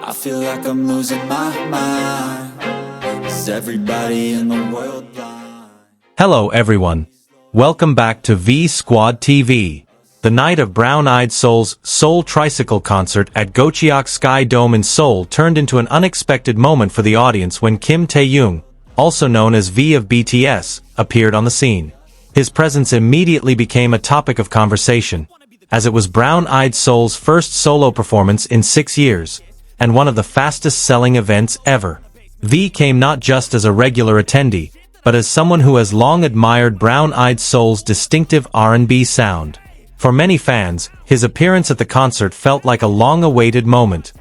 I feel like I'm losing my mind. Is everybody in the world blind? Hello everyone. Welcome back to V Squad TV. The night of Brown Eyed Soul's Seoul Tricycle concert at Gocheok Sky Dome in Seoul turned into an unexpected moment for the audience when Kim Taehyung, also known as V of BTS, appeared on the scene. His presence immediately became a topic of conversation, as it was Brown Eyed Soul's first solo performance in 6 years, and one of the fastest-selling events ever. V came not just as a regular attendee, but as someone who has long admired Brown Eyed Soul's distinctive R&B sound. For many fans, his appearance at the concert felt like a long-awaited moment.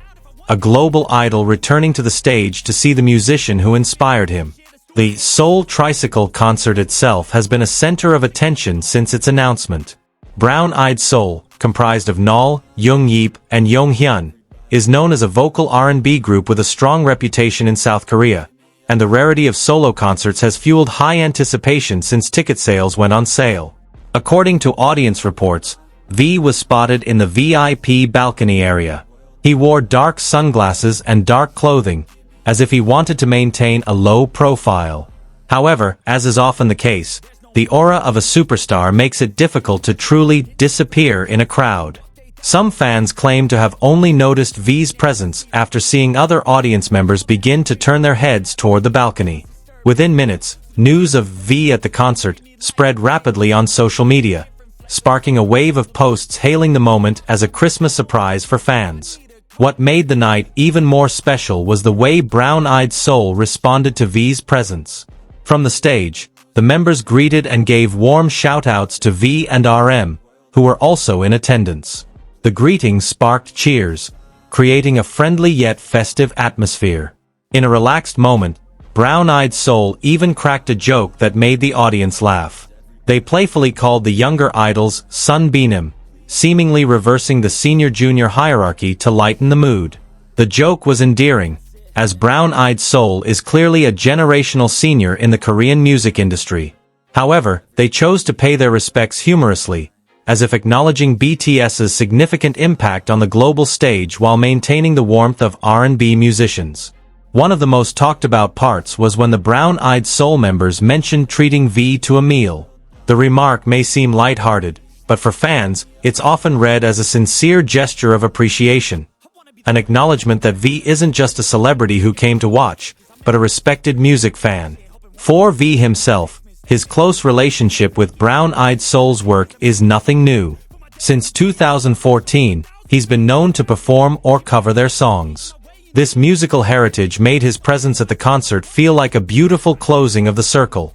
A global idol returning to the stage to see the musician who inspired him. The Seoul Tricycle concert itself has been a center of attention since its announcement. Brown Eyed Soul, comprised of Nol, Young Yeep, and Yong Hyun, is known as a vocal R&B group with a strong reputation in South Korea, and the rarity of solo concerts has fueled high anticipation since ticket sales went on sale. According to audience reports, V was spotted in the VIP balcony area. He wore dark sunglasses and dark clothing, as if he wanted to maintain a low profile. However, as is often the case, the aura of a superstar makes it difficult to truly disappear in a crowd. Some fans claim to have only noticed V's presence after seeing other audience members begin to turn their heads toward the balcony. Within minutes, news of V at the concert spread rapidly on social media, sparking a wave of posts hailing the moment as a Christmas surprise for fans. What made the night even more special was the way Brown Eyed Soul responded to V's presence. From the stage, the members greeted and gave warm shout-outs to V and RM, who were also in attendance. The greetings sparked cheers, creating a friendly yet festive atmosphere. In a relaxed moment, Brown Eyed Soul even cracked a joke that made the audience laugh. They playfully called the younger idols Sun Benim, seemingly reversing the senior-junior hierarchy to lighten the mood. The joke was endearing, as Brown Eyed Soul is clearly a generational senior in the Korean music industry. However, they chose to pay their respects humorously, as if acknowledging BTS's significant impact on the global stage while maintaining the warmth of R&B musicians. One of the most talked about parts was when the Brown Eyed Soul members mentioned treating V to a meal. The remark may seem lighthearted, but for fans, it's often read as a sincere gesture of appreciation. An acknowledgement that V isn't just a celebrity who came to watch, but a respected music fan. For V himself, his close relationship with Brown Eyed Soul's work is nothing new. Since 2014, he's been known to perform or cover their songs. This musical heritage made his presence at the concert feel like a beautiful closing of the circle.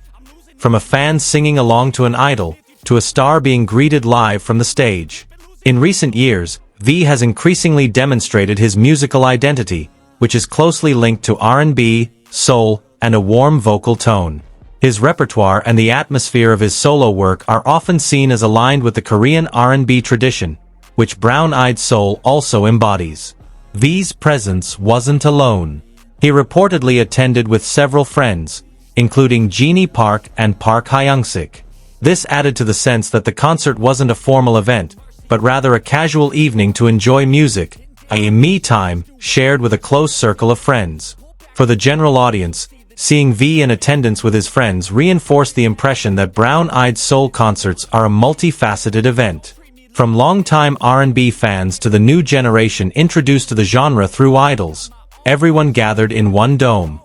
From a fan singing along to an idol, to a star being greeted live from the stage. In recent years, V has increasingly demonstrated his musical identity, which is closely linked to R&B, soul, and a warm vocal tone. His repertoire and the atmosphere of his solo work are often seen as aligned with the Korean R&B tradition, which Brown Eyed Soul also embodies. V's presence wasn't alone. He reportedly attended with several friends, including Jeannie Park and Park Hyung-sik. This added to the sense that the concert wasn't a formal event, but rather a casual evening to enjoy music, a me time shared with a close circle of friends. For the general audience, seeing V in attendance with his friends reinforced the impression that Brown Eyed Soul concerts are a multifaceted event. From longtime R&B fans to the new generation introduced to the genre through idols, everyone gathered in one dome.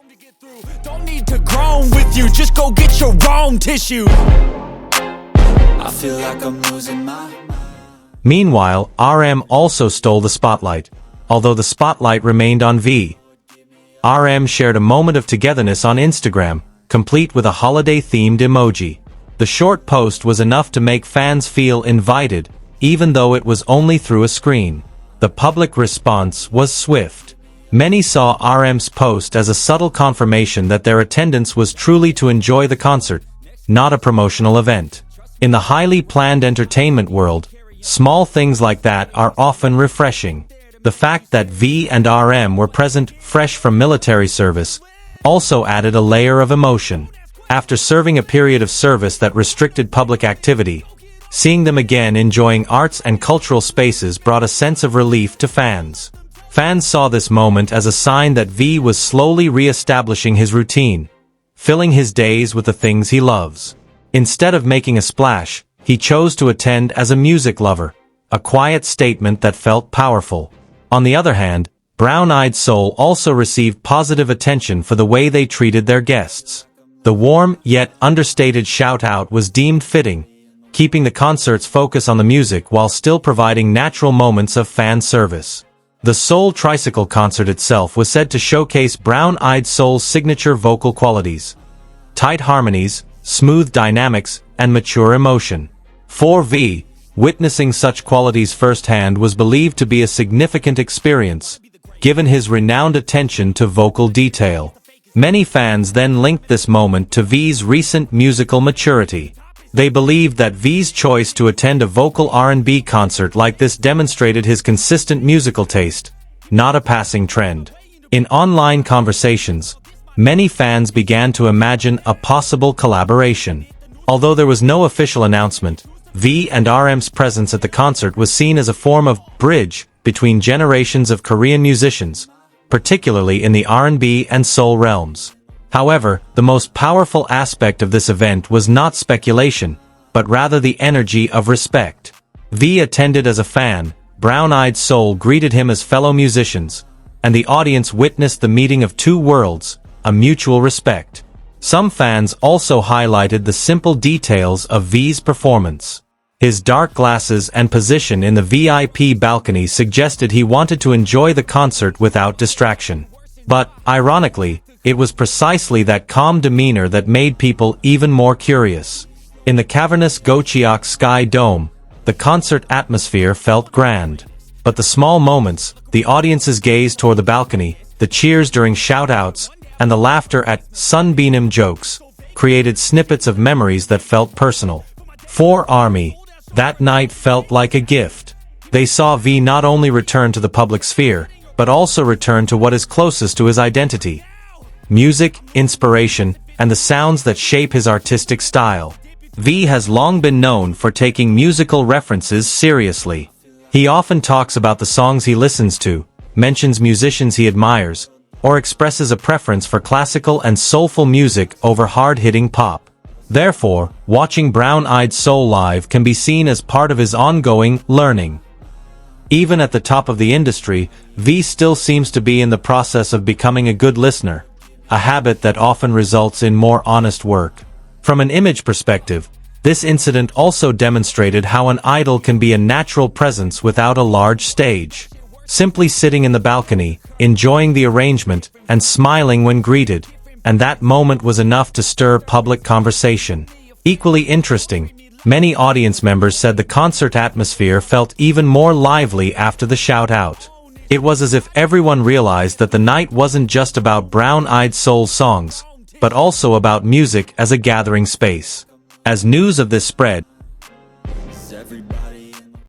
Don't need to groan with you, just go get your own tissue. I feel like I'm losing my mind. Meanwhile, RM also stole the spotlight, although the spotlight remained on V. RM shared a moment of togetherness on Instagram, complete with a holiday-themed emoji. The short post was enough to make fans feel invited, even though it was only through a screen. The public response was swift. Many saw RM's post as a subtle confirmation that their attendance was truly to enjoy the concert, not a promotional event. In the highly planned entertainment world, small things like that are often refreshing. The fact that V and RM were present fresh from military service also added a layer of emotion. After serving a period of service that restricted public activity, seeing them again enjoying arts and cultural spaces brought a sense of relief to fans. Fans saw this moment as a sign that V was slowly re-establishing his routine, filling his days with the things he loves. Instead of making a splash, he chose to attend as a music lover, a quiet statement that felt powerful. On the other hand, Brown Eyed Soul also received positive attention for the way they treated their guests. The warm, yet understated shout-out was deemed fitting, keeping the concert's focus on the music while still providing natural moments of fan service. The Seoul Tricycle concert itself was said to showcase Brown Eyed Soul's signature vocal qualities: tight harmonies, smooth dynamics, and mature emotion. For V, witnessing such qualities firsthand was believed to be a significant experience, given his renowned attention to vocal detail. Many fans then linked this moment to V's recent musical maturity. They believed that V's choice to attend a vocal R&B concert like this demonstrated his consistent musical taste, not a passing trend. In online conversations, many fans began to imagine a possible collaboration. Although there was no official announcement, V and RM's presence at the concert was seen as a form of bridge between generations of Korean musicians, particularly in the R&B and soul realms. However, the most powerful aspect of this event was not speculation, but rather the energy of respect. V attended as a fan, Brown Eyed Soul greeted him as fellow musicians, and the audience witnessed the meeting of two worlds, a mutual respect. Some fans also highlighted the simple details of V's performance. His dark glasses and position in the VIP balcony suggested he wanted to enjoy the concert without distraction. But, ironically, it was precisely that calm demeanor that made people even more curious. In the cavernous Gocheok Sky Dome, the concert atmosphere felt grand. But the small moments, the audience's gaze toward the balcony, the cheers during shout-outs, and the laughter at Sunbeam jokes, created snippets of memories that felt personal. For ARMY, that night felt like a gift. They saw V not only return to the public sphere, but also return to what is closest to his identity: music, inspiration, and the sounds that shape his artistic style. V has long been known for taking musical references seriously. He often talks about the songs he listens to, mentions musicians he admires, or expresses a preference for classical and soulful music over hard-hitting pop. Therefore, watching Brown Eyed Soul live can be seen as part of his ongoing learning. Even at the top of the industry, V still seems to be in the process of becoming a good listener, a habit that often results in more honest work. From an image perspective, this incident also demonstrated how an idol can be a natural presence without a large stage. Simply sitting in the balcony, enjoying the arrangement, and smiling when greeted, and that moment was enough to stir public conversation. Equally interesting, many audience members said the concert atmosphere felt even more lively after the shout-out. It was as if everyone realized that the night wasn't just about Brown Eyed Soul songs, but also about music as a gathering space. As news of this spread, Everybody